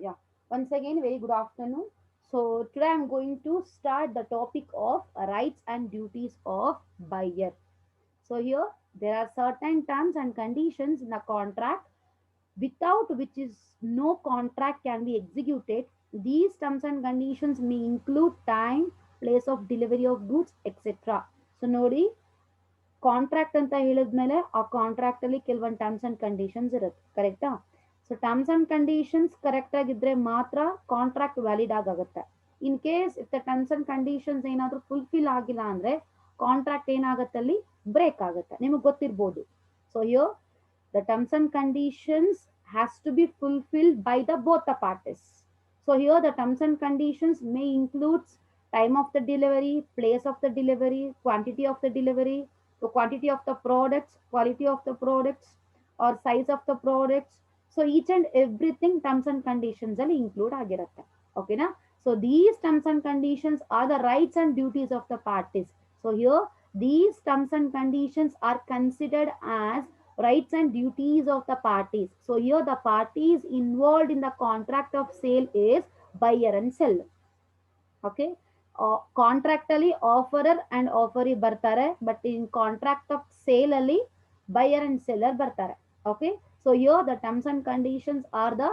Yeah. Once again, very good afternoon. So today I'm going to start the topic of rights and duties of buyer. So here there are certain terms and conditions in the contract without which is no contract can be executed. These terms and conditions may include time, place of delivery of goods, etc. So ನೋಡಿ contract ಅಂತ ಹೇಳಿದ್ಮೇಲೆ ಆ contract ಅಲ್ಲಿ ಕೆಲವೊಂದು terms and conditions ಇರುತ್ತೆ ಕರೆಕ್ಟಾ. So terms and conditions correct ಆಗಿದ್ರೆ ಮಾತ್ರ ಕಾಂಟ್ರಾಕ್ಟ್ ವ್ಯಾಲಿಡ್ ಆಗುತ್ತೆ. ಇನ್ case if the terms and conditions ಏನಾದ್ರೂ ಫುಲ್ಫಿಲ್ ಆಗಿಲ್ಲ ಅಂದ್ರೆ ಕಾಂಟ್ರಾಕ್ಟ್ ಏನಾಗುತ್ತೆ ಅಲ್ಲಿ ಬ್ರೇಕ್ ಆಗುತ್ತೆ, ನಿಮಗೆ ಗೊತ್ತಿರ್ಬೋದು. So here the terms and conditions has to be fulfilled by the both the parties. So here the terms and conditions may include time of the delivery, place of the delivery, quantity of the delivery, the quantity of the products, quality of the products, or size of the products. So each and everything terms and conditions ಅಲ್ಲಿ include ಆಗಿರುತ್ತೆ. Okay na? So these terms and conditions are the rights and duties of the parties. So here these terms and conditions are considered as rights and duties of the parties. So here the parties involved in the contract of sale is buyer and seller. Okay. Contract ಅಲ್ಲಿ ಆಫರರ್ and ಆಫರಿ ಬರ್ತಾರೆ, but in contract of sale ಅಲ್ಲಿ buyer and seller ಬರ್ತಾರೆ. Okay. So here the terms and conditions are the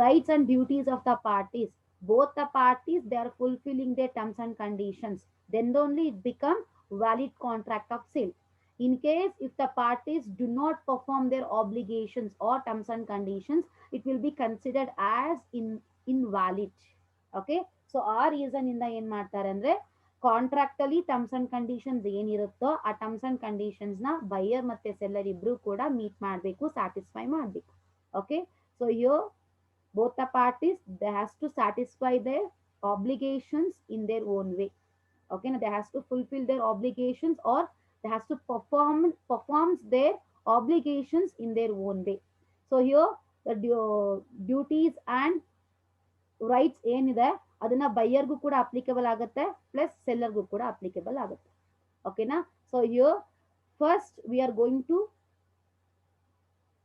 rights and duties of the parties. Both the parties they are fulfilling their terms and conditions, then only it become valid contract of sale. In case if the parties do not perform their obligations or terms and conditions, it will be considered as invalid. Okay. So ಆ reason ಇಂದ ಏನ್ ಮಾಡ್ತಾರೆ ಅಂದ್ರೆ contract ಅಲ್ಲಿ terms and conditions ಏನಿರುತ್ತೋ ಆ terms and conditions ನ buyer ಮತ್ತೆ ಸೆಲ್ಲರ್ ಇಬ್ರು ಕೂಡ ಮೀಟ್ ಮಾಡಬೇಕು, ಸ್ಯಾಟಿಸ್ಫೈ ಮಾಡಬೇಕು. Okay. So you both the parties they has to satisfy their obligations in their own way. Okay, now they has to fulfill their obligations or they has to performs their obligations in their own way. So here the duties and rights ಏನಿದೆ ಅದನ್ನ ಬೈಯರ್ಗೂ ಕೂಡ applicable ಆಗುತ್ತೆ, plus ಸೆಲ್ಲರ್ಗೂ ಕೂಡ applicable ಆಗುತ್ತೆ. ಓಕೆನಾ. So here first we are going to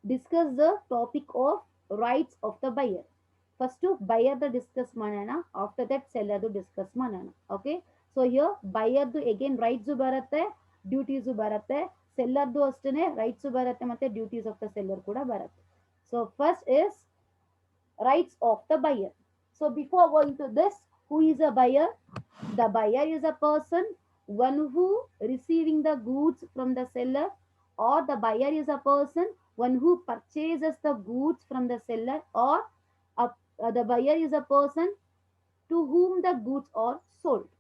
discuss the topic of rights of the buyer. First ಬೈಯರ್ದು discuss ಮಾಡೋಣ, after that ಸೆಲ್ಲರ್ದು ಡಿಸ್ಕಸ್ ಮಾಡೋಣ. ಓಕೆ. ಸೊ ಹಿಯರ್ ಬೈಯರ್ದು ಅಗೇನ್ ರೈಟ್ಸು ಬರುತ್ತೆ, ಡ್ಯೂಟೀಸು ಬರುತ್ತೆ, ಸೆಲ್ಲರ್ದು ಅಷ್ಟೇ ರೈಟ್ಸು ಬರುತ್ತೆ ಮತ್ತೆ ಡ್ಯೂಟೀಸ್ ಆಫ್ ದ ಸೆಲ್ಲರ್ ಕೂಡ ಬರುತ್ತೆ. So first is rights of the buyer. So before going to this, who is a buyer? The buyer is a person, one who receiving the goods from the seller, or the buyer is a person, one who purchases the goods from the seller, or the buyer is a person to whom the goods are sold.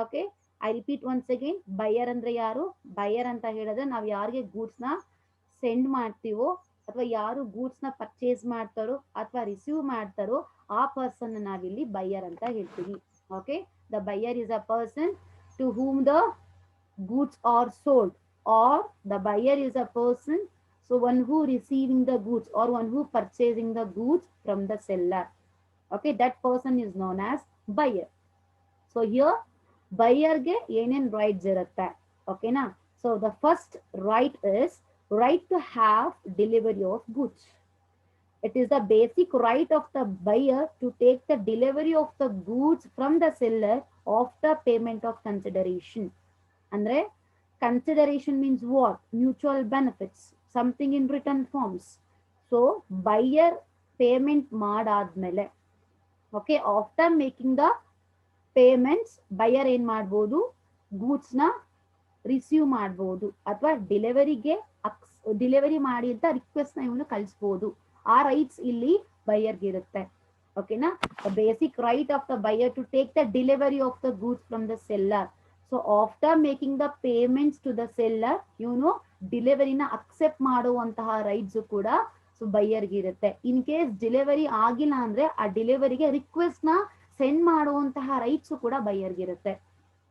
Okay. I repeat once again, buyer ಅಂದ್ರೆ ಯಾರು? buyer ಅಂತ ಹೇಳಿದ್ರೆ ನಾವು ಯಾರಿಗೆ goods ನ send ಮಾಡ್ತೀವೋ ಅಥವಾ ಯಾರು ಗೂಡ್ಸ್ ನ ಪರ್ಚೇಸ್ ಮಾಡ್ತಾರೋ ಅಥವಾ ರಿಸೀವ್ ಮಾಡ್ತಾರೋ ಆ ಪರ್ಸನ್ ನಾವಿಲ್ಲಿ ಬೈಯರ್ ಅಂತ ಹೇಳ್ತೀವಿ. Okay. The buyer is a person to whom the goods are sold, or the buyer is a person so one who receiving the goods or one who purchasing the goods from the seller. Okay. That person is known as buyer. So here ಬೈಯರ್ಗೆ ಏನೇನ್ rights ಇರುತ್ತೆ? ಓಕೆನಾ. So the first right is right to have delivery of goods. It is the basic right of the buyer to take the delivery of the goods from the seller after payment of consideration. Andre consideration means what? Mutual benefits, something in written forms. So buyer payment ಮಾಡಾದ್ಮೇಲೆ, okay, after making the payments buyer ಏನ್ ಮಾಡ್ಬೋದು? goods ನ receive ಮಾಡ್ಬೋದು ಅಥವಾ delivery ಮಾಡಿ ಅಂತ request ನ ಇವನು ಕಳಿಸಬಹುದು. ಆ ರೈಟ್ಸ್ ಇಲ್ಲಿ ಬೈಯರ್ಗೆ ಇರುತ್ತೆ. ಓಕೆನಾ. The basic right of the buyer to take the delivery of the goods from the seller. So after making the payments to the seller ಇವನು ಡಿಲಿವರಿನ ಅಕ್ಸೆಪ್ಟ್ ಮಾಡುವಂತಹ ರೈಟ್ಸ್ ಕೂಡ ಸೊ ಬೈಯರ್ಗೆ ಇರುತ್ತೆ. ಇನ್ ಕೇಸ್ ಡಿಲಿವರಿ ಆಗಿಲ್ಲ ಅಂದ್ರೆ ಆ ಡಿಲಿವರಿಗೆ ರಿಕ್ವೆಸ್ಟ್ ನ ಸೆಂಡ್ ಮಾಡುವಂತಹ ರೈಟ್ಸ್ ಕೂಡ ಬೈಯರ್ಗೆ ಇರುತ್ತೆ.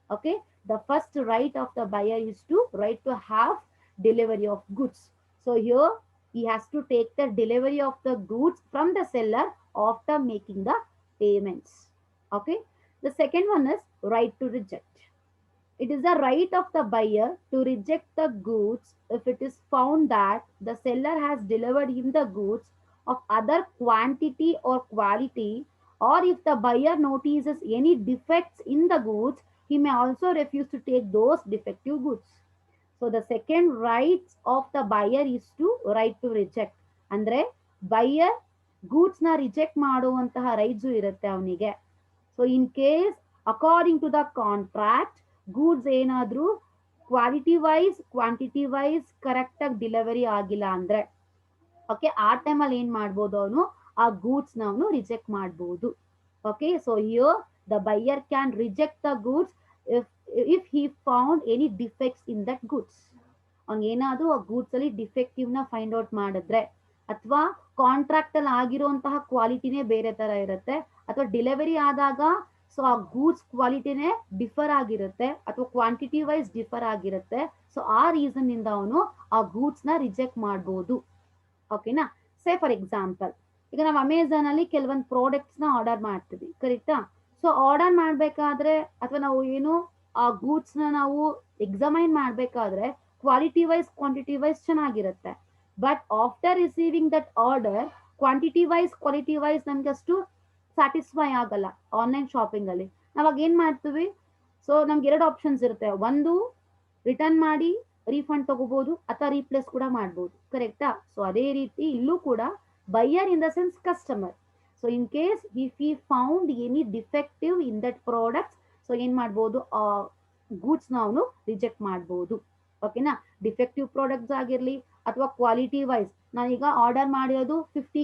Okay. The first right of the buyer is to right to have delivery of goods. So here he has to take the delivery of the goods from the seller after making the payments. Okay. The second one is right to reject. It is the right of the buyer to reject the goods if it is found that the seller has delivered him the goods of other quantity or quality, or if the buyer notices any defects in the goods, he may also refuse to take those defective goods. So the second rights of the buyer is to right to reject. ಅಂದ್ರೆ buyer goods ನ reject ಮಾಡುವಂತಹ rights ಇರುತ್ತೆ ಅವನಿಗೆ. So in case according to the contract goods ಏನಾದರೂ quality wise quantity wise ಕರೆಕ್ಟಾಗಿ delivery ಆಗಿಲ್ಲ ಅಂದ್ರೆ okay ಆ ಟೈಮಲ್ಲಿ ಏನು ಮಾಡ್ಬೋದು ಅವನು ಆ ಗೂಡ್ಸ್ನ ಅವನು ರಿಜೆಕ್ಟ್ ಮಾಡ್ಬೋದು. Okay so here the buyer can reject the goods if he found any defects in that goods. ಅವ್ನಿಗೆ ಏನಾದರೂ ಆ ಗೂಡ್ಸಲ್ಲಿ ಡಿಫೆಕ್ಟಿವ್ನ ಫೈಂಡ್ ಔಟ್ ಮಾಡಿದ್ರೆ, ಅಥವಾ ಕಾಂಟ್ರಾಕ್ಟಲ್ಲಿ ಆಗಿರುವಂತಹ ಕ್ವಾಲಿಟಿನೇ ಬೇರೆ ಥರ ಇರುತ್ತೆ, ಅಥವಾ ಡೆಲಿವರಿ ಆದಾಗ ಸೊ ಆ ಗೂಡ್ಸ್ ಕ್ವಾಲಿಟಿನೇ ಡಿಫರ್ ಆಗಿರುತ್ತೆ, ಅಥವಾ ಕ್ವಾಂಟಿಟಿ ವೈಸ್ ಡಿಫರ್ ಆಗಿರುತ್ತೆ. ಸೊ ಆ ರೀಸನ್ ಇಂದ ಅವನು ಆ ಗೂಡ್ಸ್ನ ರಿಜೆಕ್ಟ್ ಮಾಡ್ಬೋದು. ಓಕೆನಾ? ಸೇ ಫಾರ್ ಎಕ್ಸಾಂಪಲ್, ಈಗ ನಾವು ಅಮೆಝಾನ್ ಅಲ್ಲಿ ಕೆಲವೊಂದು ಪ್ರಾಡಕ್ಟ್ಸ್ನ ಆರ್ಡರ್ ಮಾಡ್ತೀವಿ, ಕರೆಕ್ಟಾ? ಸೊ ಆರ್ಡರ್ ಮಾಡಬೇಕಾದ್ರೆ ಅಥವಾ ನಾವು ಏನು ಆ ಗೂಡ್ಸ್ನ ನಾವು ಎಕ್ಸಾಮೈನ್ ಮಾಡಬೇಕಾದ್ರೆ ಕ್ವಾಲಿಟಿ ವೈಸ್ ಕ್ವಾಂಟಿಟಿ ವೈಸ್ ಚೆನ್ನಾಗಿರುತ್ತೆ. But after receiving that order quantity wise quality wise ನಮ್ಗೆ ಅಷ್ಟು ಸ್ಯಾಟಿಸ್ಫೈ ಆಗಲ್ಲ ಆನ್ಲೈನ್ ಶಾಪಿಂಗ್ ಅಲ್ಲಿ. ನಾವಾಗ ಏನ್ ಮಾಡ್ತೀವಿ, ಸೊ ನಮ್ಗೆ ಎರಡು ಆಪ್ಷನ್ಸ್ ಇರುತ್ತೆ. ಒಂದು ರಿಟರ್ನ್ ಮಾಡಿ ರೀಫಂಡ್ ತಗೋಬಹುದು, ಅಥವಾ ರೀಪ್ಲೇಸ್ ಕೂಡ ಮಾಡ್ಬೋದು, ಕರೆಕ್ಟಾ? ಸೊ ಅದೇ ರೀತಿ ಇಲ್ಲೂ ಕೂಡ buyer in the sense customer. So in case if he found any defective in that products, so ಏನ್ ಮಾಡ್ಬೋದು ಆ ಗೂಡ್ಸ್ನ ಅವನು ರಿಜೆಕ್ಟ್ ಮಾಡ್ಬೋದು. ಓಕೆನಾ? ಡಿಫೆಕ್ಟಿವ್ ಪ್ರಾಡಕ್ಟ್ಸ್ ಆಗಿರಲಿ ಅಥವಾ ಕ್ವಾಲಿಟಿ ವೈಸ್, ನಾನೀಗ ಆರ್ಡರ್ ಮಾಡಿರೋದು 50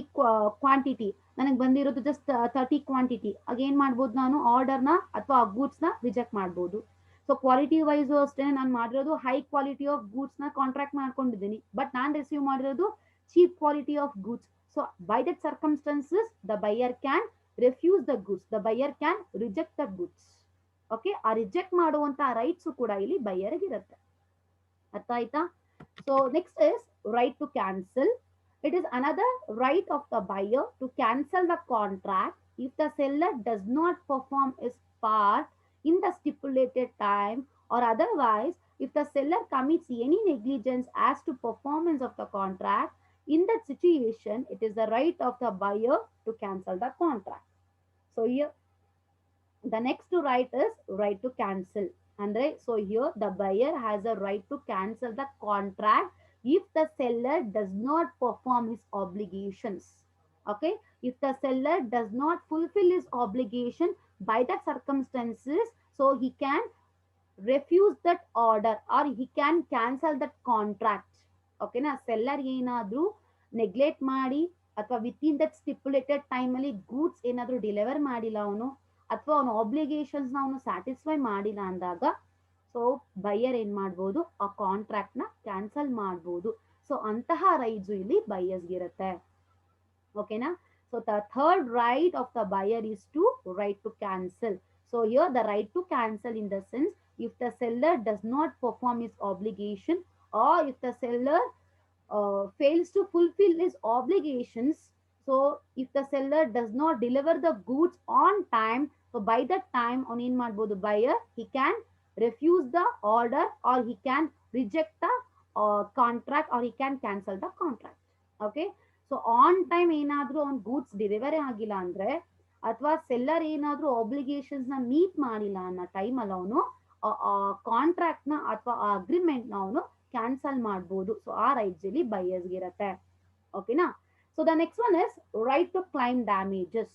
ಕ್ವಾಂಟಿಟಿ, ನನಗೆ ಬಂದಿರೋದು ಜಸ್ಟ್ 30 ಕ್ವಾಂಟಿಟಿ, ಆಗ ಏನು ಮಾಡ್ಬೋದು ನಾನು ಆರ್ಡರ್ನ ಅಥವಾ ಆ ಗೂಡ್ಸ್ನ ರಿಜೆಕ್ಟ್ ಮಾಡ್ಬೋದು. ಸೊ ಕ್ವಾಲಿಟಿ ವೈಸ್ ಅಷ್ಟೇ, ನಾನು ಮಾಡಿರೋದು ಹೈ ಕ್ವಾಲಿಟಿ ಆಫ್ ಗೂಡ್ಸ್ನ ಕಾಂಟ್ರಾಕ್ಟ್ ಮಾಡ್ಕೊಂಡಿದ್ದೀನಿ, ಬಟ್ ನಾನು ರಿಸೀವ್ ಮಾಡಿರೋದು cheap quality of goods. So by that circumstances the buyer can refuse the goods, the buyer can reject the goods. Okay, ಆ reject ಮಾಡುವಂತ rights ಕೂಡ ಇಲ್ಲಿ ಬೈಯರ್ಗೆ ಇರುತ್ತೆ. ಅರ್ಥ ಆಯ್ತಾ? So next is right to cancel. It is another right of the buyer to cancel the contract if the seller does not perform his part in the stipulated time, or otherwise if the seller commits any negligence as to performance of the contract. In that situation, it is the right of the buyer to cancel the contract. So here the next right is right to cancel. Andre, so here the buyer has a right to cancel the contract if the seller does not perform his obligations. Okay, if the seller does not fulfill his obligation by the circumstances, so he can refuse that order or he can cancel that contract. Okay na, seller ಏನಾದ್ರೂ neglect ಮಾಡಿ ಅಥವಾ within that stipulated time ಅಲ್ಲಿ goods ಏನಾದ್ರೂ deliver ಮಾಡಿಲ್ಲ ಅವನು, ಅಥವಾ ಅವನ obligations ನ ಅವನು ಸ್ಯಾಟಿಸ್ಫೈ ಮಾಡಿಲ್ಲ ಅಂದಾಗ, ಸೊ ಬೈಯರ್ ಏನ್ ಮಾಡ್ಬೋದು ಆ ಕಾಂಟ್ರಾಕ್ಟ್ ನ ಕ್ಯಾನ್ಸಲ್ ಮಾಡ್ಬೋದು. ಸೊ ಅಂತಹ ರೈಟ್ಸ್ ಇಲ್ಲಿ ಬೈಯರ್ಸ್ ಇರುತ್ತೆ. ಓಕೆನಾ? So the third right of the buyer is to right to cancel. So here the right to cancel in the sense if the seller does not perform his obligation, or if the seller fails to fulfill his obligations. So if the seller does not deliver the goods on time, so by that time on in ಮಾಡ್ಬೋದು buyer, he can refuse the order or he can reject the contract or he can cancel the contract. Okay, so on time ಏನಾದ್ರೂ on goods delivery ಆಗಿಲ್ಲ ಅಂದ್ರೆ, ಅಥವಾ seller ಏನಾದ್ರೂ obligations ನ meet ಮಾಡಿಲ್ಲ ಅನ್ನೋ time ಅಲ್ಲಿ ಅವನು ಕಾಂಟ್ರಾಕ್ಟ್ ನ ಅಥವಾ ಅಗ್ರಿಮೆಂಟ್ ನ ಅವನು ಕ್ಯಾನ್ಸಲ್ ಮಾಡ್ಬೋದು. ಸೊ ಆ ರೈಟ್ಸ್ ಇಲ್ಲಿ ಬೈಯರ್ಸ್ ಇರುತ್ತೆ. ಓಕೆನಾ? So the next one is right to claim damages.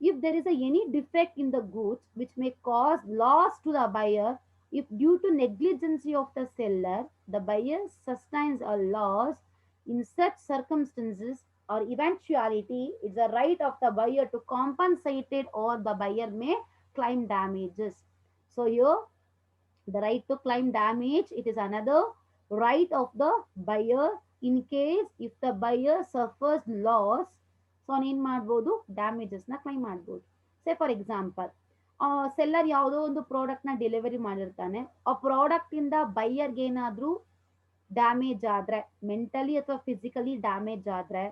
If there is any defect in the goods which may cause loss to the buyer, if due to negligence of the seller, the buyer sustains a loss, in such circumstances or eventuality, it's the right of the buyer to compensate it, or the buyer may claim damages. So here, the right to claim damage, it is another right of the buyer in case if the buyer suffers loss. So ಏನ್ ಮಾಡ್ಬೋದು damages ನ claim ಮಾಡ್ಬೋದು. ಸೇ for example, seller ಯಾವುದೋ ಒಂದು product ನ delivery ಮಾಡಿರ್ತಾನೆ, ಆ product ಇಂದ ಬೈಯರ್ಗೆ ಏನಾದ್ರೂ ಡ್ಯಾಮೇಜ್ ಆದ್ರೆ, ಮೆಂಟಲಿ ಅಥವಾ ಫಿಸಿಕಲಿ ಡ್ಯಾಮೇಜ್ ಆದ್ರೆ,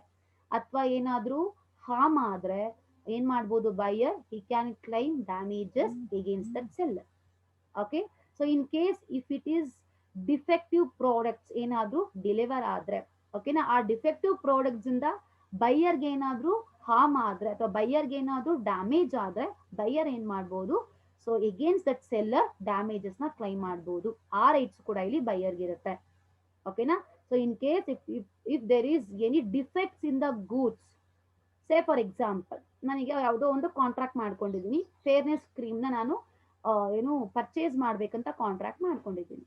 ಅಥವಾ ಏನಾದ್ರೂ ಹಾರ್ಮ್ ಆದ್ರೆ ಏನ್ ಮಾಡ್ಬೋದು buyer, he can claim damages against that seller. Okay, so in case if it is defective products ಏನಾದ್ರೂ ಡೆಲಿವರ್ ಆದ್ರೆ, ಓಕೆನಾ, ಆ ಡಿಫೆಕ್ಟಿವ್ ಪ್ರಾಡಕ್ಟ್ಸ್ ಇಂದ ಬೈಯರ್ಗೆ ಏನಾದರೂ ಹಾರ್ಮ್ ಆದರೆ ಅಥವಾ ಬೈಯರ್ಗೆ ಏನಾದರೂ ಡ್ಯಾಮೇಜ್ ಆದರೆ ಬೈಯರ್ ಏನು ಮಾಡ್ಬೋದು, ಸೊ ಎಗೇನ್ಸ್ಟ್ ದಟ್ ಸೆಲ್ಲರ್ ಡ್ಯಾಮೇಜಸ್ನ ಕ್ಲೈಮ್ ಮಾಡ್ಬೋದು. ಆ ರೈಟ್ಸ್ ಕೂಡ ಇಲ್ಲಿ ಬೈಯರ್ಗೆ ಇರುತ್ತೆ. ಓಕೆನಾ. So in case if there is any defects in the goods, say for example ನನಗೆ ಯಾವುದೋ ಒಂದು ಕಾಂಟ್ರಾಕ್ಟ್ ಮಾಡ್ಕೊಂಡಿದ್ದೀನಿ, ಫೇರ್ನೆಸ್ ಕ್ರೀಮ್ನ ನಾನು ಏನು ಪರ್ಚೇಸ್ ಮಾಡಬೇಕಂತ ಕಾಂಟ್ರಾಕ್ಟ್ ಮಾಡ್ಕೊಂಡಿದ್ದೀನಿ.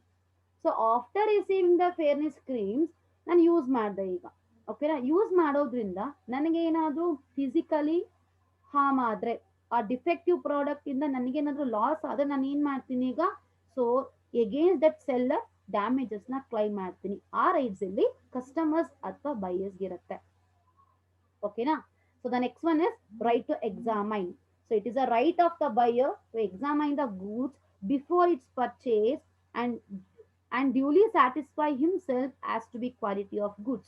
So after receiving the fairness creams ನಾನು ಯೂಸ್ ಮಾಡಿದೆ ಈಗ. ಓಕೆನಾ. ಯೂಸ್ ಮಾಡೋದ್ರಿಂದ ನನಗೆ ಏನಾದರೂ ಫಿಸಿಕಲಿ ಹಾರ್ಮ್ ಆದರೆ, ಆ ಡಿಫೆಕ್ಟಿವ್ ಪ್ರಾಡಕ್ಟ್ ಇಂದ ನನಗೇನಾದರೂ ಲಾಸ್ ಆದರೆ ನಾನು ಏನು ಮಾಡ್ತೀನಿ ಈಗ, ಸೊ ಎಗೇನ್ಸ್ಟ್ ದಟ್ ಸೆಲ್ಲರ್ ಡ್ಯಾಮೇಜಸ್ನ ಕ್ಲೈಮ್ ಮಾಡ್ತೀನಿ. ಆ ರೈಟ್ಸ್ ಇಲ್ಲಿ ಕಸ್ಟಮರ್ಸ್ ಅಥವಾ ಬೈಯರ್ಸ್ಗೆ ಇರುತ್ತೆ. ಓಕೆನಾ. So the next one is right to examine. So it is a right of the buyer to examine the goods before its purchase and duly satisfy himself as to be quality of goods.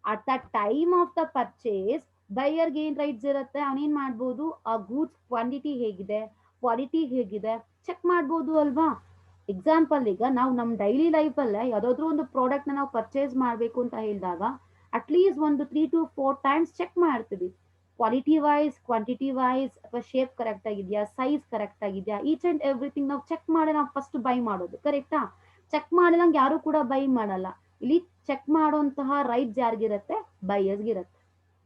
At the time of the purchase, ಬೈಯರ್ಗೆ ಏನು rights ಇರುತ್ತೆ, ಅವನೇನು ಮಾಡ್ಬೋದು, ಆ goods quantity ಹೇಗಿದೆ, quality ಹೇಗಿದೆ check ಮಾಡ್ಬೋದು ಅಲ್ವಾ. Example, ಈಗ ನಾವು ನಮ್ಮ ಡೈಲಿ ಲೈಫಲ್ಲೇ ಯಾವುದಾದ್ರೂ ಒಂದು ಪ್ರಾಡಕ್ಟ್ನ ನಾವು ಪರ್ಚೇಸ್ ಮಾಡಬೇಕು ಅಂತ ಹೇಳಿದಾಗ ಅಟ್ಲೀಸ್ಟ್ ಒಂದು 3 to 4 ಟೈಮ್ಸ್ ಚೆಕ್ ಮಾಡ್ತೀವಿ. ಕ್ವಾಲಿಟಿ ವೈಸ್, ಕ್ವಾಂಟಿಟಿ ವೈಸ್, ಅಥವಾ ಶೇಪ್ ಕರೆಕ್ಟ್ ಆಗಿದೆಯಾ, ಸೈಜ್ ಕರೆಕ್ಟ್ ಆಗಿದೆಯಾ, ಈಚ್ ಆ್ಯಂಡ್ ಎವ್ರಿಥಿಂಗ್ ನಾವು ಚೆಕ್ ಮಾಡಿ ನಾವು ಫಸ್ಟ್ ಬೈ ಮಾಡೋದು. ಕರೆಕ್ಟಾ. ಚೆಕ್ ಮಾಡಿದಂಗೆ ಯಾರು ಕೂಡ ಬೈ ಮಾಡಲ್ಲ. ಇಲ್ಲಿ ಚೆಕ್ ಮಾಡುವಂತಹ ರೈಟ್ಸ್ ಯಾರಿಗಿರುತ್ತೆ, ಬೈಯರ್ಸ್ಗಿರುತ್ತೆ.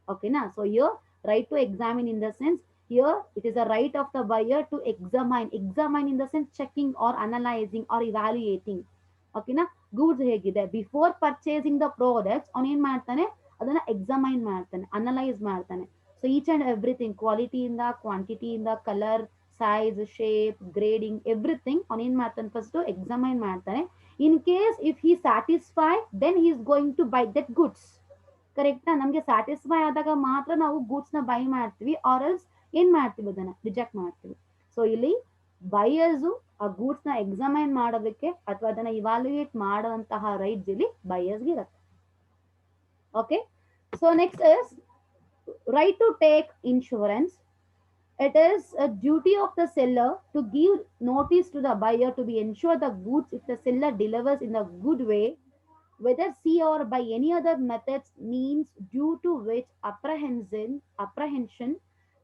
ಓಕೆನಾ. So here right to examine in the sense, here it is a right of the buyer to examine in the sense checking or analysing or evaluating. ಓಕೆನಾ. ಗೂಡ್ಸ್ ಹೇಗಿದೆ ಬಿಫೋರ್ ಪರ್ಚೇಸಿಂಗ್ ದ ಪ್ರಾಡಕ್ಟ್ಸ್ ಅವನು ಏನು ಮಾಡ್ತಾನೆ, ಅದನ್ನ examine ಮಾಡ್ತಾನೆ, analyse ಮಾಡ್ತಾನೆ. So each and everything, ಕ್ವಾಲಿಟಿಯಿಂದ, ಕ್ವಾಂಟಿಟಿಯಿಂದ, colour, size, shape, grading, everything ಅವನು ಏನು ಮಾಡ್ತಾನೆ, ಫಸ್ಟ್ ಎಕ್ಸಾಮೈನ್ ಮಾಡ್ತಾನೆ. In case if he satisfy then he is going to buy that goods. ಕರೆಕ್ಟಾ. ನಮಗೆ ಸ್ಯಾಟಿಸ್ಫೈ ಆದಾಗ ಮಾತ್ರ ನಾವು ಗೂಡ್ಸ್ನ ಬೈ ಮಾಡ್ತೀವಿ, ಆರ್ ಎಲ್ಸ್ ಏನು ಮಾಡ್ತೀವಿ, ಅದನ್ನ ರಿಜೆಕ್ಟ್ ಮಾಡ್ತೀವಿ. ಸೊ ಇಲ್ಲಿ ಬೈಯರ್ಸು ಆ ಗೂಡ್ಸ್ನ ಎಕ್ಸಾಮೈನ್ ಮಾಡೋದಕ್ಕೆ ಅಥವಾ ಅದನ್ನ ಇವಾಲ್ಯುಯೇಟ್ ಮಾಡುವಂತಹ ರೈಟ್ಸ್ ಇಲ್ಲಿ ಬೈಯರ್ಸ್ಗೆ ಇರುತ್ತೆ. Okay. So next is right to take insurance. It is a duty of the seller to give notice to the buyer to be ensured the goods if the seller delivers in a good way, whether sea or by any other methods means due to which apprehension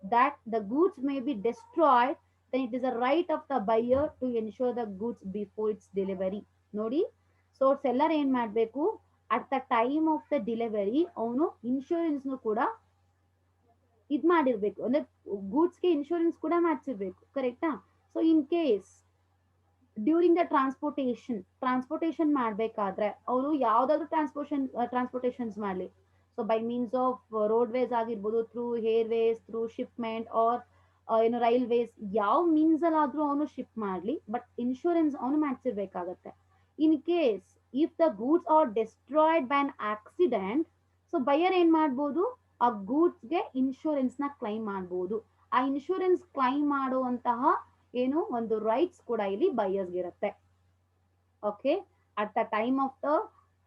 that the goods may be destroyed, then it is a right of the buyer to ensure the goods before its delivery. ನೋಡಿ. So seller ಏನು ಮಾಡಬೇಕು, at the time of the delivery ಅವನು ಇನ್ಶೂರೆನ್ಸ್ನು ಕೂಡ ಇದು ಮಾಡಿರ್ಬೇಕು, ಅಂದ್ರೆ ಗೂಡ್ಸ್ಗೆ insurance ಕೂಡ ಮಾಡಿಸಿರ್ಬೇಕು. ಕರೆಕ್ಟಾ. So in case during the transportation ಮಾಡಬೇಕಾದ್ರೆ ಅವರು ಯಾವ್ದಾದ್ರು ಟ್ರಾನ್ಸ್ಪೋರ್ಟೇಷನ್ಸ್ ಮಾಡಲಿ, so by means of road ways ಆಗಿರ್ಬೋದು, through airways, through shipment or ಏನು ರೈಲ್ವೇಸ್, ಯಾವ ಮೀನ್ಸ್ ಅಲ್ಲಾದ್ರೂ ಅವನು ಶಿಪ್ ಮಾಡಲಿ, ಬಟ್ ಇನ್ಶೂರೆನ್ಸ್ ಅವನು ಮಾಡಿಸಿರ್ಬೇಕಾಗತ್ತೆ. In case if the goods are destroyed by an accident, so buyer ಏನ್ ಮಾಡ್ಬೋದು, ಆ ಗೂಡ್ಸ್ಗೆ ಇನ್ಶೂರೆನ್ಸ್ನ ಕ್ಲೈಮ್ ಮಾಡ್ಬೋದು. ಆ ಇನ್ಶೂರೆನ್ಸ್ ಕ್ಲೈಮ್ ಮಾಡುವಂತಹ ಏನು ಒಂದು ರೈಟ್ಸ್ ಕೂಡ ಇಲ್ಲಿ ಬೈಯರ್ಸ್ಗೆ ಇರುತ್ತೆ. Okay. At the time of the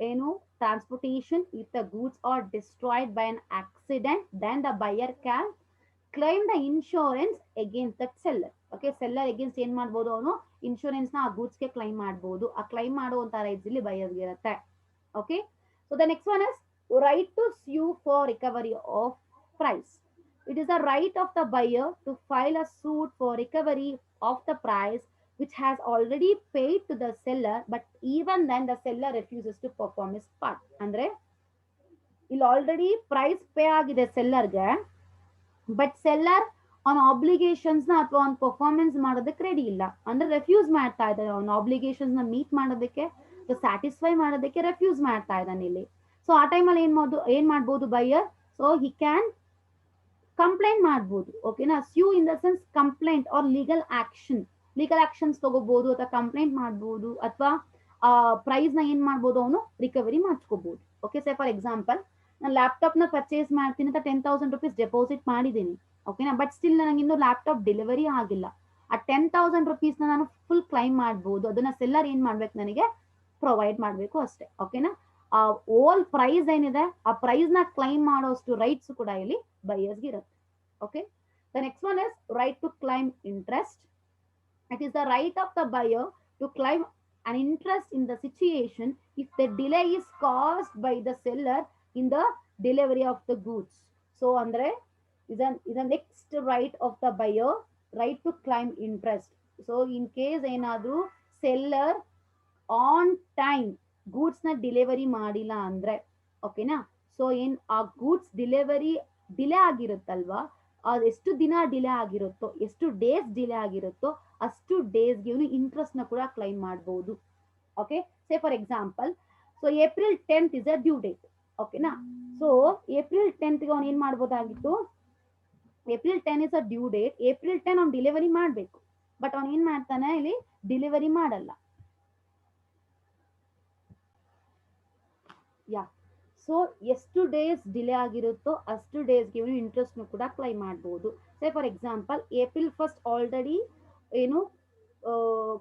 ಏನು transportation, if the goods are destroyed by an accident, then the buyer can claim the insurance against that seller. Okay. Seller against ಏನ್ ಮಾಡ್ಬೋದು, ಅವನು ಇನ್ಶೂರೆನ್ಸ್ ನ ಆ ಗೂಡ್ಸ್ಗೆ ಕ್ಲೈಮ್ ಮಾಡ್ಬೋದು. ಆ ಕ್ಲೈಮ್ ಮಾಡುವಂತ rights ಇಲ್ಲಿ ಬೈಯರ್ಸ್ಗೆ ಇರುತ್ತೆ. Okay. So the next one is right to sue for recovery of price. It is a right of the buyer to file a suit for recovery of the price which has already paid to the seller, but even then the seller refuses to perform his part. ಅಂದ್ರೆ ಇಲ್ಲಿ already price pay ಆಗಿದೆ ಸೆಲ್ಲರ್ಗೆ, but seller ಅವನ obligations ನ ಅಥವಾ ಅವ್ನ performance ಮಾಡೋದಕ್ಕೆ ready ಇಲ್ಲ, ಅಂದ್ರೆ ರೆಫ್ಯೂಸ್ ಮಾಡ್ತಾ ಇದ್ದಾನೆ. ಅವನ ಆಬ್ಲಿಗೇಷನ್ಸ್ ನ ಮೀಟ್ ಮಾಡೋದಕ್ಕೆ, ಸ್ಯಾಟಿಸ್ಫೈ ಮಾಡೋದಕ್ಕೆ ರೆಫ್ಯೂಸ್ ಮಾಡ್ತಾ ಇದ್ದಾನೆ ಇಲ್ಲಿ. ಸೊ ಆ ಟೈಮಲ್ಲಿ ಏನ್ ಮಾಡ್ಬೋದು buyer, so he can complaint ಮಾಡ್ಬೋದು. ಓಕೆನಾ. Sue in the sense complaint or legal actions ತಗೋಬಹುದು, ಅಥವಾ ಕಂಪ್ಲೇಂಟ್ ಮಾಡ್ಬೋದು, ಅಥವಾ ಪ್ರೈಸ್ ನ ಏನ್ ಮಾಡ್ಬೋದು, ಅವನು ರಿಕವರಿ ಮಾಡ್ಕೋಬಹುದು. ಓಕೆ. ಸೇ ಫಾರ್ ಎಕ್ಸಾಂಪಲ್, ನಾನು ಲ್ಯಾಪ್ಟಾಪ್ ನ ಪರ್ಚೇಸ್ ಮಾಡ್ತೀನಿ ಅಂತ 10,000 rupees ಡೆಪಾಸಿಟ್ ಮಾಡಿದ್ದೀನಿ. ಓಕೆನಾ. ಬಟ್ ಸ್ಟಿಲ್ ನನಗೆ ಇನ್ನೂ ಲ್ಯಾಪ್ಟಾಪ್ ಡೆಲಿವರಿ ಆಗಿಲ್ಲ. ಆ 10,000 rupees ನಾನು ಫುಲ್ ಕ್ಲೈಮ್ ಮಾಡ್ಬೋದು. ಅದನ್ನ ಸೆಲ್ಲರ್ ಏನ್ ಮಾಡ್ಬೇಕು, ನನಗೆ ಪ್ರೊವೈಡ್ ಮಾಡ್ಬೇಕು ಅಷ್ಟೇ. ಓಕೆನಾ. ಆ ಓಲ್ ಪ್ರೈಸ್ ಏನಿದೆ ಆ ಪ್ರೈಸ್ ನ ಕ್ಲೈಮ್ ಮಾಡೋಷ್ಟು ರೈಟ್ಸ್ ಕೂಡ ಇಲ್ಲಿ ಬೈಯರ್ಸ್ಗೆ ಇರುತ್ತೆ. Okay. The next one is right to claim interest. It is the right of the buyer to claim an interest in the situation if the delay is caused by the seller in the delivery of the goods. So ಅಂದ್ರೆ is a next right of the buyer, right to claim interest. So in case ಏನಾದ್ರು seller on time goods ನ delivery ಮಾಡಿಲ್ಲ ಅಂದ್ರೆ, ಓಕೆನಾ, so ಏನ್ ಆ goods delivery delay ಆಗಿರುತ್ತಲ್ವಾ, ಎಷ್ಟು ದಿನ ಡಿಲೇ ಆಗಿರುತ್ತೋ, ಎಷ್ಟು ಡೇಸ್ ಡಿಲೇ ಆಗಿರುತ್ತೋ ಅಷ್ಟು ಡೇಸ್ಗೆ ಇವನು ಇಂಟ್ರೆಸ್ಟ್ ನ ಕೂಡ ಕ್ಲೈಮ್ ಮಾಡಬಹುದು. Okay, say for example, so April 10th is a due date, ಓಕೆನಾ. ಸೊ ಏಪ್ರಿಲ್ 10th ಅವ್ನು ಏನ್ ಮಾಡ್ಬೋದಾಗಿತ್ತು, April 10 is a due date, April 10 ಅವ್ನು ಡಿಲಿವರಿ ಮಾಡಬೇಕು, ಬಟ್ ಅವ್ನು ಏನ್ ಮಾಡ್ತಾನೆ, ಇಲ್ಲಿ ಡಿಲಿವರಿ ಮಾಡಲ್ಲ. ಯಾ, ಸೊ ಎಷ್ಟು ಡೇಸ್ ಡಿಲೇ ಆಗಿರುತ್ತೋ ಅಷ್ಟು ಡೇಸ್ಗೆ ಇವನು ಇಂಟ್ರೆಸ್ಟ್ ಕೂಡ ಕ್ಲೈಮ್ ಮಾಡಬಹುದು. Say for example, April 1st already ಏನು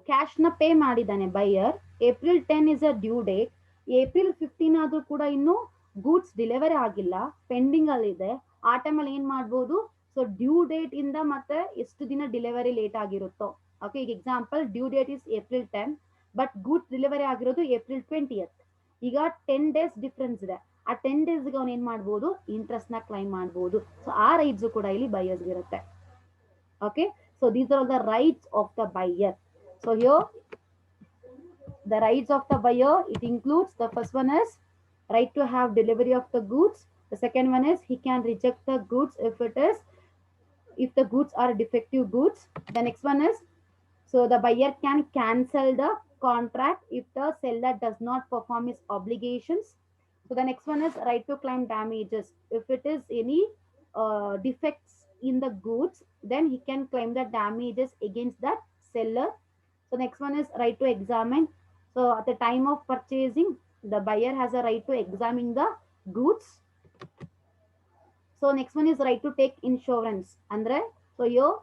ಕ್ಯಾಶ್ ನ ಪೇ ಮಾಡಿದ್ದಾನೆ buyer, April 10 is a due date, April 15 ಆದ್ರೂ ಕೂಡ ಇನ್ನು ಗೂಡ್ಸ್ ಡೆಲಿವರಿ ಆಗಿಲ್ಲ, ಪೆಂಡಿಂಗ್ ಅಲ್ಲಿ ಇದೆ, ಆ ಟೈಮಲ್ಲಿ ಏನ್ ಮಾಡ್ಬೋದು, ಸೊ ಡ್ಯೂ ಡೇಟ್ ಇಂದ ಮತ್ತೆ ಎಷ್ಟು ದಿನ ಡೆಲಿವರಿ ಲೇಟ್ ಆಗಿರುತ್ತೋ, ಓಕೆ, ಈಗ example due date is April 10 but goods delivery ಆಗಿರೋದು ಏಪ್ರಿಲ್ 20th, ಈಗ 10 ಡೇಸ್ ಡಿಫ್ರೆನ್ಸ್ ಇದೆ, ಆ 10 ಡೇಸ್ಗೆ ಅವ್ನು ಏನ್ ಮಾಡ್ಬೋದು, ಇಂಟ್ರೆಸ್ಟ್ ನ ಕ್ಲೈಮ್ ಮಾಡ್ಬೋದು. ಸೊ ಆ ರೈಟ್ಸ್ ಕೂಡ ಇಲ್ಲಿ ಬೈಯರ್ಸ್ ಇರುತ್ತೆ. Okay, so these are all the rights of the buyer. So here the rights of the buyer, it includes, the first one is right to have delivery of the goods, the second one is he can reject the goods if the goods are defective goods, the next one is, so the buyer can cancel the contract if the seller does not perform his obligations. So the next one is right to claim damages if it is any defects in the goods, then he can claim the damages against that seller. So next one is right to examine. So at the time of purchasing, the buyer has a right to examine the goods. So next one is right to take insurance. Andre, so here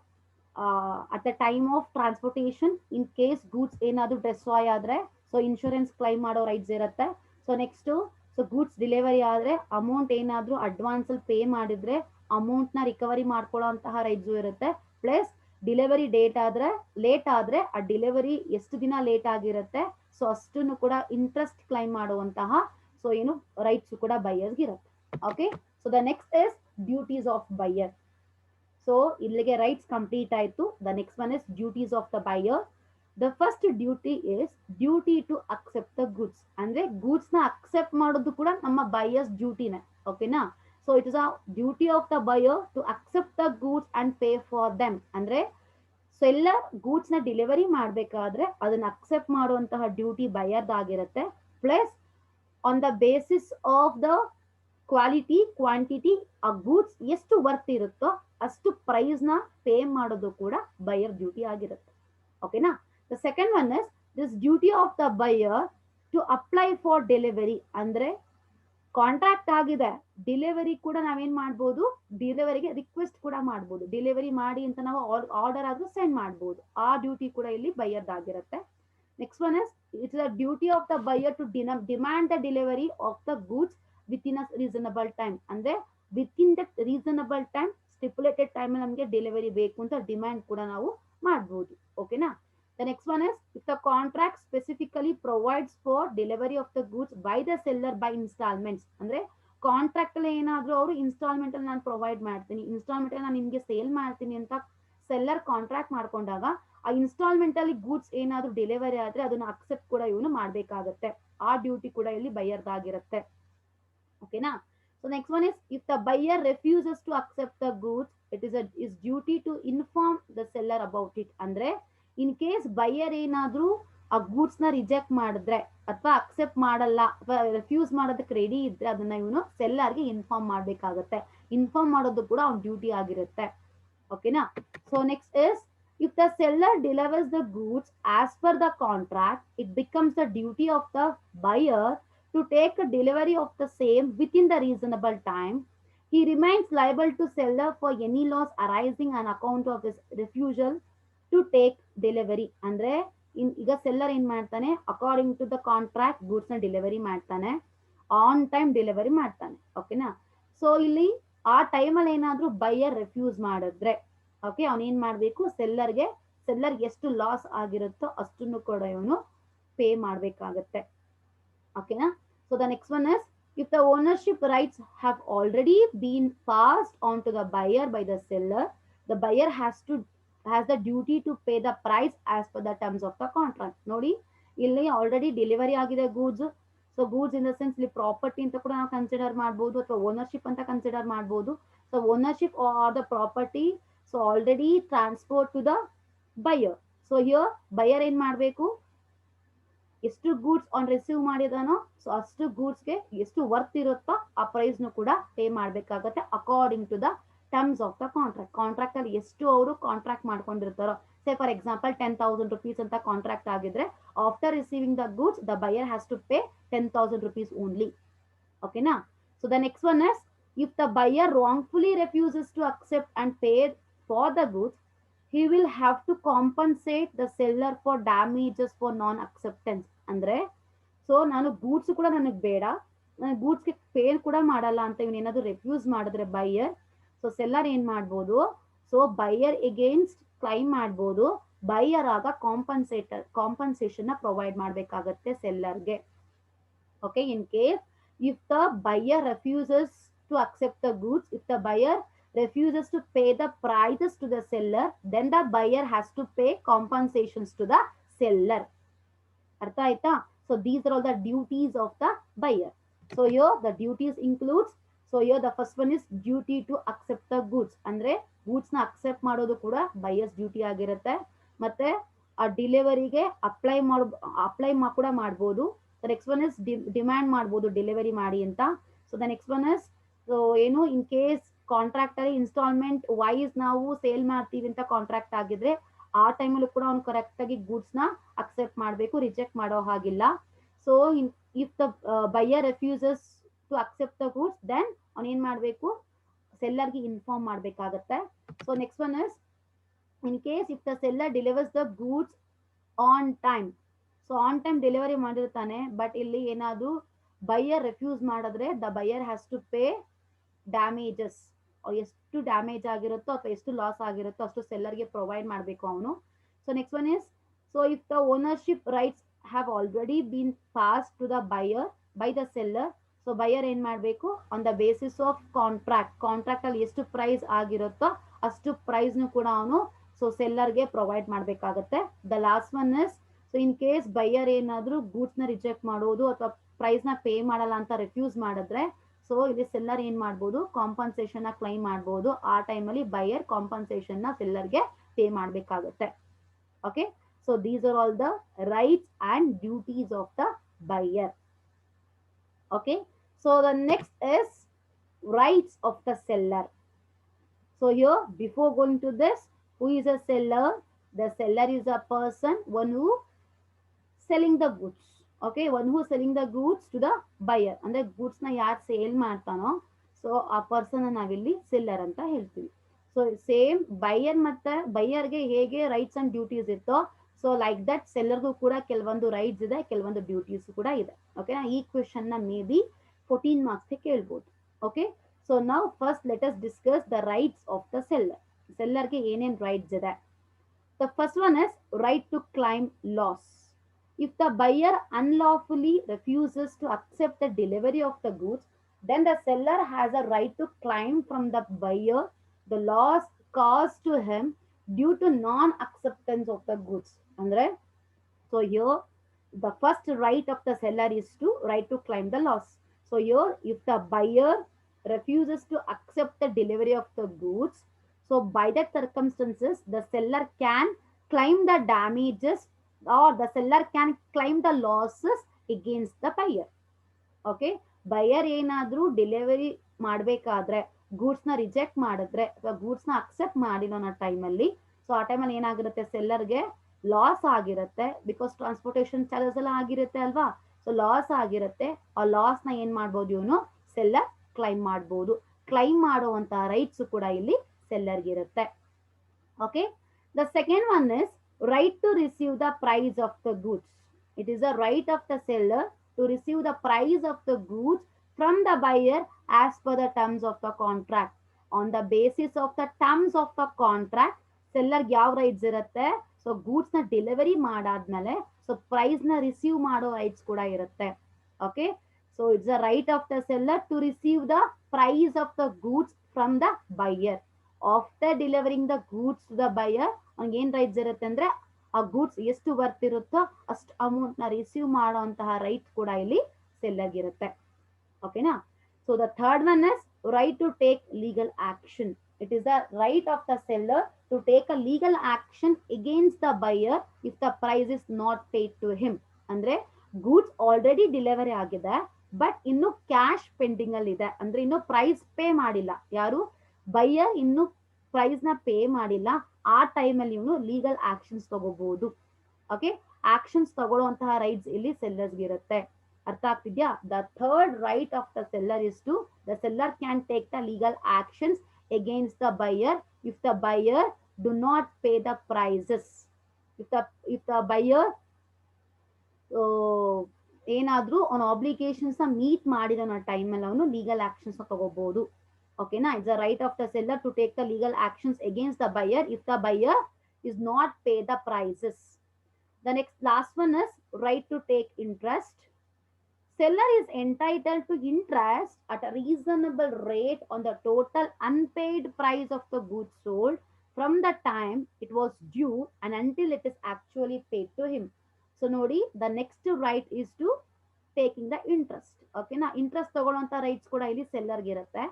at the time of transportation, in case goods ಏನಾದ್ರು destroy ಆದ್ರೆ, so insurance claim ಮಾಡೋ rights ಇರುತ್ತೆ. So next, so goods delivery ಆದ್ರೆ amount ಏನಾದ್ರು advance ಅಲ್ಲಿ pay ಮಾಡಿದ್ರೆ amount ನ recovery ಮಾಡ್ಕೊಳ್ಳೋ ಅಂತಹ ರೈಟ್ಸ್ ಇರುತ್ತೆ. ಪ್ಲಸ್ ಡೆಲಿವರಿ ಡೇಟ್ ಆದ್ರೆ ಲೇಟ್ ಆದ್ರೆ ಆ ಡೆಲಿವರಿ ಎಷ್ಟು ದಿನ ಲೇಟ್ ಆಗಿರುತ್ತೆ, ಸೊ ಅಷ್ಟನ್ನು ಕೂಡ ಇಂಟ್ರೆಸ್ಟ್ ಕ್ಲೈಮ್ ಮಾಡುವಂತಹ ಸೊ ಏನು ರೈಟ್ಸ್ ಕೂಡ ಬೈಯರ್ಸ್ ಇರುತ್ತೆ. Okay, so the next is duties of buyer. So ಇಲ್ಲಿಗೆ ರೈಟ್ಸ್ ಕಂಪ್ಲೀಟ್ ಆಯ್ತು. The next one is duties of the buyer. The first duty is duty to accept the goods. ಅಂದ್ರೆ goods ನ accept ಮಾಡೋದು ಕೂಡ ನಮ್ಮ buyers ಡ್ಯೂಟಿನೇ, ಓಕೆನಾ. So it is a duty of the buyer to accept the goods and pay for them. ಅಂದ್ರೆ seller goods ನ delivery ಮಾಡ್ಬೇಕಾದ್ರೆ ಅದನ್ನ ಅಕ್ಸೆಪ್ಟ್ ಮಾಡುವಂತಹ ಡ್ಯೂಟಿ ಬೈಯರ್ದಾಗಿರುತ್ತೆ. Plus on the basis of the quality quantity, ಆ ಗೂಡ್ಸ್ ಎಷ್ಟು ವರ್ತ್ ಇರುತ್ತೋ ಅಷ್ಟು ಪ್ರೈಸ್ ನ ಪೇ ಮಾಡೋದು ಕೂಡ ಬೈಯರ್ ಡ್ಯೂಟಿ ಆಗಿರುತ್ತೆ, ಓಕೆನಾ. The second one is this duty of the buyer to apply for delivery. ಅಂದ್ರೆ ಕಾಂಟ್ರಾಕ್ಟ್ ಆಗಿದೆ, ಡೆಲಿವರಿ ಕೂಡ ನಾವೇನ್ ಮಾಡ್ಬೋದು, ಡೆಲಿವರಿಗೆ ರಿಕ್ವೆಸ್ಟ್ ಕೂಡ ಮಾಡ್ಬೋದು, ಡೆಲಿವರಿ ಮಾಡಿ ಅಂತ ನಾವು ಆರ್ಡರ್ ಆದ್ರೂ ಸೆಂಡ್ ಮಾಡ್ಬೋದು, ಆ ಡ್ಯೂಟಿ ಕೂಡ ಇಲ್ಲಿ ಬೈಯರ್ದಾಗಿರುತ್ತೆ. Next one is it's the duty of the buyer to demand the delivery of the goods within a reasonable time. ಅಂದ್ರೆ within the reasonable time, stipulated time ಅಲ್ಲಿ ನಮಗೆ ಡೆಲಿವರಿ ಬೇಕು ಅಂತ ಡಿಮ್ಯಾಂಡ್ ಕೂಡ ನಾವು ಮಾಡ್ಬೋದು, ಓಕೆನಾ. The next one is if the contract specifically provides for delivery of the goods by the seller by instalments. ಅಂದ್ರೆ ಕಾಂಟ್ರಾಕ್ಟ್ ಅಲ್ಲಿ ಏನಾದ್ರು ಅವರು ಇನ್ಸ್ಟಾಲ್ಮೆಂಟ್ ಅಲ್ಲಿ ನಾನು ಪ್ರೊವೈಡ್ ಮಾಡ್ತೀನಿ, ಇನ್ಸ್ಟಾಲ್ಮೆಂಟ್ ಅಲ್ಲಿ ನಾನು ನಿಮ್ಗೆ ಸೇಲ್ ಮಾಡ್ತೀನಿ ಅಂತ ಸೆಲ್ಲರ್ ಕಾಂಟ್ರಾಕ್ಟ್ ಮಾಡ್ಕೊಂಡಾಗ ಆ ಇನ್ಸ್ಟಾಲ್ಮೆಂಟ್ ಅಲ್ಲಿ ಗೂಡ್ಸ್ ಏನಾದ್ರು ಡೆಲಿವರಿ ಆದ್ರೆ ಅದನ್ನ ಅಕ್ಸೆಪ್ಟ್ ಕೂಡ ಇವನು ಮಾಡ್ಬೇಕಾಗತ್ತೆ, ಆ ಡ್ಯೂಟಿ ಕೂಡ ಇಲ್ಲಿ ಬೈಯರ್ದಾಗಿರುತ್ತೆ, ಓಕೆನಾ. So next one is if the buyer refuses to accept the goods, it is his duty to inform the seller about it. ಅಂದ್ರೆ ಇನ್ ಕೇಸ್ ಬೈಯರ್ ಏನಾದ್ರೂ ಆ ಗೂಡ್ಸ್ ನ ರಿಜೆಕ್ಟ್ ಮಾಡಿದ್ರೆ ಅಥವಾ ಅಕ್ಸೆಪ್ಟ್ ಮಾಡಲ್ಲ ಅಥವಾ ರೆಫ್ಯೂಸ್ ಮಾಡೋದಕ್ಕೆ ರೆಡಿ ಇದ್ರೆ ಅದನ್ನ ಇವನು ಸೆಲ್ಲರ್ಗೆ ಇನ್ಫಾರ್ಮ್ ಮಾಡ್ಬೇಕಾಗತ್ತೆ, ಇನ್ಫಾರ್ಮ್ ಮಾಡೋದು ಕೂಡ ಅವ್ನ ಡ್ಯೂಟಿ ಆಗಿರುತ್ತೆ, ಓಕೆನಾ. So next is if the seller delivers the goods as per the contract, it becomes the duty of the buyer to take a delivery of the same within the reasonable time. He remains liable to seller for any loss arising on account of his refusal to take delivery. ಅಂದ್ರೆ ಈಗ seller ಏನ್ ಮಾಡ್ತಾನೆ, according to the contract goods ನ delivery ಮಾಡ್ತಾನೆ, on time delivery ಮಾಡ್ತಾನೆ, ಓಕೆನಾ. So ಇಲ್ಲಿ ಆ ಟೈಮಲ್ಲಿ ಏನಾದ್ರೂ ಬೈಯರ್ ರೆಫ್ಯೂಸ್ ಮಾಡಿದ್ರೆ, ಓಕೆ, ಅವನೇನ್ ಮಾಡ್ಬೇಕು, ಸೆಲ್ಲರ್ಗೆ ಎಷ್ಟು ಲಾಸ್ ಆಗಿರುತ್ತೋ ಅಷ್ಟನ್ನು ಕೂಡ ಇವನು ಪೇ ಮಾಡ್ಬೇಕಾಗತ್ತೆ, ಓಕೆನಾ. So the next one is If the ownership rights have already been passed on to the buyer by the seller, the buyer has the duty to pay the price as per the terms of the contract. ನೋಡಿ ಇಲ್ಲಿ already delivery ಆಗಿದೆ goods. So goods in the sense ಇಲ್ಲಿ property ಅಂತ ಕೂಡ ನಾವು consider ಮಾಡ್ಬೋದು ಅಥವಾ ownership ಅಂತ ಕನ್ಸಿಡರ್ ಮಾಡ್ಬೋದು. So ownership or the property so already transfer to the buyer. So here buyer ಏನ್ ಮಾಡಬೇಕು, ಎಷ್ಟು ಗೂಡ್ಸ್ ಆನ್ ರಿಸೀವ್ ಮಾಡಿದಾನೋ ಸೊ ಅಷ್ಟು ಗೂಡ್ಸ್ಗೆ ಎಷ್ಟು ವರ್ತ್ ಇರುತ್ತೋ ಆ ಪ್ರೈಸ್ನು ಕೂಡ ಪೇ ಮಾಡಬೇಕಾಗತ್ತೆ according to the terms of the contract. Contract ಅಲ್ಲಿ ಎಷ್ಟು ಅವರು ಕಾಂಟ್ರಾಕ್ಟ್ ಮಾಡ್ಕೊಂಡಿರ್ತಾರೋ, ಸೇ ಫಾರ್ ಎಕ್ಸಾಂಪಲ್ 10,000 rupees ಅಂತ ಕಾಂಟ್ರಾಕ್ಟ್ ಆಗಿದ್ರೆ after receiving the goods the buyer has to pay 10,000 rupees only. ಓಕೆನಾ? So the next one is if the buyer wrongfully refuses to accept and pay for the goods, he will have to compensate the seller for damages for non acceptance. ಅಂದ್ರೆ so ನಾನು goods ಕೂಡ ನನಗೆ ಬೇಡ, ನಾನು ಗೂಡ್ಸ್ಗೆ pay ಕೂಡ ಮಾಡಲ್ಲ ಅಂತ ಇವನೇನಾದ್ರು ರೆಫ್ಯೂಸ್ ಮಾಡಿದ್ರೆ ಬೈಯರ್, ಸೊ ಸೆಲ್ಲರ್ ಏನ್ ಮಾಡ್ಬೋದು, ಸೊ ಬೈಯರ್ ಎಗೇನ್ಸ್ಟ್ ಕ್ಲೈಮ್ ಮಾಡ್ಬೋದು. ಬೈಯರ್ ಆಗ ಕಾಂಪನ್ಸೇಷನ್ ನ ಪ್ರೊವೈಡ್ ಮಾಡ್ಬೇಕಾಗತ್ತೆ ಸೆಲ್ಲರ್ಗೆ. Okay, in case if the buyer refuses to accept the goods, if the buyer refuses to pay the prices to the seller, then the buyer has to pay compensations to the seller. Artha aita? So these are all the duties of the buyer. So here the duties includes, so here the first one is duty to accept the goods. Andre goods na accept ಮಾಡೋದು ಕೂಡ buyer's duty ಆಗಿರುತ್ತೆ. ಮತ್ತೆ ಆ ಡೆಲಿವರಿಗೆ apply ಕೂಡ ಮಾಡ್ಬೋದು. The next one is demand ಮಾಡ್ಬೋದು delivery ಮಾಡಿ ಅಂತ. So the next one is, so ಏನು ಇನ್ ಕೇಸ್ ಕಾಂಟ್ರಾಕ್ಟ್ ಅಲ್ಲಿ ಇನ್ಸ್ಟಾಲ್ಮೆಂಟ್ ವೈಸ್ ನಾವು ಸೇಲ್ ಮಾಡ್ತೀವಿ ಅಂತ ಕಾಂಟ್ರಾಕ್ಟ್ ಆಗಿದ್ರೆ ಆ ಟೈಮಲ್ಲೂ ಕೂಡ ಅವ್ನು ಕರೆಕ್ಟ್ ಆಗಿ ಗೂಡ್ಸ್ ನ ಅಕ್ಸೆಪ್ಟ್ ಮಾಡಬೇಕು, ರಿಜೆಕ್ಟ್ ಮಾಡೋ ಹಾಗಿಲ್ಲ. So if the buyer refuses to accept the goods, then ಅವ್ನು ಏನ್ ಮಾಡ್ಬೇಕು, ಸೆಲ್ಲರ್ಗೆ ಇನ್ಫಾರ್ಮ್ ಮಾಡ್ಬೇಕಾಗತ್ತೆ. So next one is in case if the seller delivers the goods on time. So on time delivery ಮಾಡಿರ್ತಾನೆ, but ಇಲ್ಲಿ ಏನಾದ್ರು ಬೈಯರ್ ರೆಫ್ಯೂಸ್ ಮಾಡಿದ್ರೆ the buyer has to pay damages. ಎಷ್ಟು ಡ್ಯಾಮೇಜ್ ಆಗಿರುತ್ತೋ ಅಥವಾ ಎಷ್ಟು ಲಾಸ್ ಆಗಿರುತ್ತೋ ಅಷ್ಟು ಸೆಲ್ಲರ್ಗೆ ಪ್ರೊವೈಡ್ ಮಾಡಬೇಕು ಅವನು. So next one is, so if the ownership rights have already been pass to the buyer by the seller, so buyer ಏನ್ ಮಾಡಬೇಕು, on the basis of contract ಅಲ್ಲಿ ಎಷ್ಟು ಪ್ರೈಸ್ ಆಗಿರುತ್ತೋ ಅಷ್ಟು ಪ್ರೈಸ್ನು ಕೂಡ ಅವನು ಸೊ ಸೆಲ್ಲರ್ಗೆ ಪ್ರೊವೈಡ್ ಮಾಡಬೇಕಾಗತ್ತೆ. The last one is, so in case buyer ಏನಾದ್ರು ಗೂಡ್ಸ್ ನ ರಿಜೆಕ್ಟ್ ಮಾಡೋದು ಅಥವಾ ಪ್ರೈಸ್ ನ ಪೇ ಮಾಡಲ್ಲ ಅಂತ ರಿಫ್ಯೂಸ್ ಮಾಡಿದ್ರೆ, ಸೊ ಇಲ್ಲಿ ಸೆಲ್ಲರ್ ಏನ್ ಮಾಡ್ಬೋದು, ಕಾಂಪನ್ಸೇಷನ್ ನ ಕ್ಲೈಮ್ ಮಾಡ್ಬೋದು. ಆ ಟೈಮಲ್ಲಿ ಬೈಯರ್ ಕಾಂಪನ್ಸೇಷನ್ ನ ಸೆಲ್ಲರ್ಗೆ ಪೇ ಮಾಡಬೇಕಾಗುತ್ತೆ. Okay, so these are all the rights and duties of the buyer. Okay, so the next is rights of the seller. So here before going to this, who is a seller? The seller is a person, one who selling the goods. Okay, one who selling the goods to the buyer. ಅಂದ್ರೆ goods ನ ಯಾರು sale ಮಾಡ್ತಾನೋ so ಆ person ನಾವಿಲ್ಲಿ seller ಅಂತ ಹೇಳ್ತೀವಿ. So same buyer ಮತ್ತೆ ಬೈಯರ್ಗೆ ಹೇಗೆ ರೈಟ್ಸ್ ಅಂಡ್ ಡ್ಯೂಟೀಸ್ ಇರ್ತೋ, ಸೊ ಲೈಕ್ ದಟ್ ಸೆಲ್ಲರ್ಗೂ ಕೂಡ ಕೆಲವೊಂದು ರೈಟ್ಸ್ ಇದೆ, ಕೆಲವೊಂದು ಡ್ಯೂಟೀಸ್ ಕೂಡ ಇದೆ. ಓಕೆ, ಈ ಕ್ವೆಶನ್ ನ ಮೇ ಬಿ 14 ಮಾರ್ಕ್ಸ್ ಕೇಳ್ಬೋದು. ಓಕೆ, ಸೊ ನಾವು first let us discuss the rights of the seller. ಸೆಲ್ಲರ್ಗೆ ಏನೇನ್ ರೈಟ್ಸ್ ಇದೆ? The first one is right to claim loss. If the buyer unlawfully refuses to accept the delivery of the goods, then the seller has a right to claim from the buyer the loss caused to him due to non-acceptance of the goods. Andre, so here the first right of the seller is to right to claim the loss. So here if the buyer refuses to accept the delivery of the goods, so by that circumstances the seller can claim the damages or the seller can claim the losses against the buyer. Okay, buyer ಏನಾದ್ರೂ delivery ಮಾಡ್ಬೇಕಾದ್ರೆ goods ನ reject ಮಾಡಿದ್ರೆ ಅಥವಾ goods ನ accept ಮಾಡಿಲ್ಲ ಅನ್ನೋ ಟೈಮಲ್ಲಿ, so ಆ ಟೈಮಲ್ಲಿ ಏನಾಗಿರುತ್ತೆ, ಸೆಲ್ಲರ್ಗೆ ಲಾಸ್ ಆಗಿರುತ್ತೆ. ಬಿಕಾಸ್ ಟ್ರಾನ್ಸ್ಪೋರ್ಟೇಷನ್ ಚಾರ್ಜಸ್ ಎಲ್ಲ ಆಗಿರುತ್ತೆ ಅಲ್ವಾ, ಸೊ ಲಾಸ್ ಆಗಿರುತ್ತೆ. ಆ ಲಾಸ್ ನ ಏನ್ ಮಾಡ್ಬೋದು, ಇವನು ಸೆಲ್ಲರ್ ಕ್ಲೈಮ್ ಮಾಡ್ಬೋದು. ಕ್ಲೈಮ್ ಮಾಡುವಂತ ರೈಟ್ಸ್ ಕೂಡ ಇಲ್ಲಿ ಸೆಲ್ಲರ್ಗೆ ಇರುತ್ತೆ. Okay, the second one is right to receive the price of the goods. It is a right of the seller to receive the price of the goods from the buyer as per the terms of the contract. On the basis of the terms of the contract, seller ಯಾವ rights ಇರುತ್ತೆ, so goods ನ delivery ಮಾಡಾದ್ಮೇಲೆ so price ನ receive ಮಾಡೋ rights ಕೂಡ ಇರುತ್ತೆ. Okay, so it's a right of the seller to receive the price of the goods from the buyer. After delivering the goods to the buyer ಅವ್ನಿಗೆ ಏನ್ rights ಇರುತ್ತೆ ಅಂದ್ರೆ ಆ ಗೂಡ್ಸ್ ಎಷ್ಟು ವರ್ತ್ ಇರುತ್ತೋ ಅಷ್ಟು ಅಮೌಂಟ್ ನ ರಿಸೀವ್ ಮಾಡುವಂತಹ ರೈಟ್ ಕೂಡ ಇಲ್ಲಿ ಸೆಲ್ಲರ್ಗೆ ಇರುತ್ತೆ. ಓಕೆನಾ? So the third one is right to take legal action. It is the right of the seller to take a legal action against the buyer if the price is not paid to him. ಅಂದ್ರೆ goods already delivery ಆಗಿದೆ, but ಇನ್ನು cash pending ಅಲ್ಲಿ ಇದೆ, ಅಂದ್ರೆ ಇನ್ನು price pay ಮಾಡಿಲ್ಲ. ಯಾರು? Buyer ಇನ್ನು ಪ್ರೈಸ್ ನ ಪೇ ಮಾಡಿಲ್ಲ. ಆ ಟೈಮ್ ಅಲ್ಲಿ ಇವನು ಲೀಗಲ್ ಆಕ್ಷನ್ಸ್ ತಗೋಬಹುದು. ಓಕೆ, ಆಕ್ಷನ್ಸ್ ತಗೊಳ್ಳುವಂತಹ ರೈಟ್ಸ್ ಇಲ್ಲಿ ಸೆಲ್ಲರ್ಸ್ ಇರುತ್ತೆ. ಅರ್ಥ ಆಗ್ತಿದ್ಯಾ? The third right of the seller is to the seller can take the legal actions against the buyer if the buyer do not pay the prices. If the buyer ಏನಾದ್ರೂ ಅವನ obligations ನ meet ಮಾಡಿದ time ಅಲ್ಲಿ ಅವನು legal actions ತಗೋಬಹುದು. ಓಕೆನಾ? It's a right of the seller to take the legal actions against the buyer if the buyer is not pay the prices. The next last one is right to take interest. Seller is entitled to interest at a reasonable rate on the total unpaid price of the goods sold from the time it was due and until it is actually paid to him. So ನೋಡಿ, the next right is to taking the interest. ಓಕೆನಾ? Interest ತಗೊಳ್ಳುವಂತ rights ಕೂಡ ಇಲ್ಲಿ ಸೆಲ್ಲರ್ಗೆ ಇರುತ್ತೆ.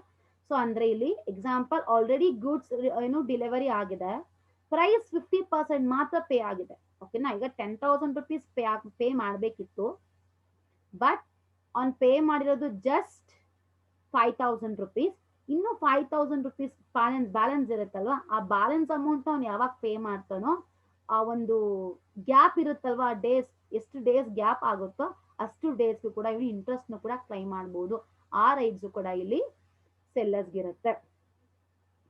So ಅಂದ್ರೆ ಇಲ್ಲಿ example, already goods ಏನು delivery ಆಗಿದೆ, ಪ್ರೈಸ್ 50% ಮಾತ್ರ ಪೇ ಆಗಿದೆ. ಓಕೆನಾ? ಈಗ 10,000 rupees ಪೇ ಮಾಡಬೇಕಿತ್ತು, ಬಟ್ ಆನ್ ಪೇ ಮಾಡಿರೋದು ಜಸ್ಟ್ 5,000 rupees. ಇನ್ನು 5,000 rupees ಬ್ಯಾಲೆನ್ಸ್ ಇರುತ್ತಲ್ವಾ, ಆ ಬ್ಯಾಲೆನ್ಸ್ ಅಮೌಂಟ್ ಅವ್ನು ಯಾವಾಗ ಪೇ ಮಾಡ್ತಾನೋ ಆ ಒಂದು ಗ್ಯಾಪ್ ಇರುತ್ತಲ್ವಾ, ಡೇಸ್, ಎಷ್ಟು ಡೇಸ್ ಗ್ಯಾಪ್ ಆಗುತ್ತೋ ಅಷ್ಟು ಡೇಸ್ಗೂ ಕೂಡ ಇವ್ರು ಇಂಟ್ರೆಸ್ಟ್ ನು ಕೂಡ ಕ್ಲೈಮ್ ಮಾಡಬಹುದು. ಆ ರೈಟ್ಸ್ ಕೂಡ ಇಲ್ಲಿ ಸೆಲ್ಲರ್ಸ್ಗೆ ಇರುತ್ತೆ.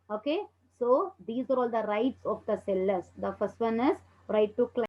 Okay, so these are all the rights of the sellers. The first one is right to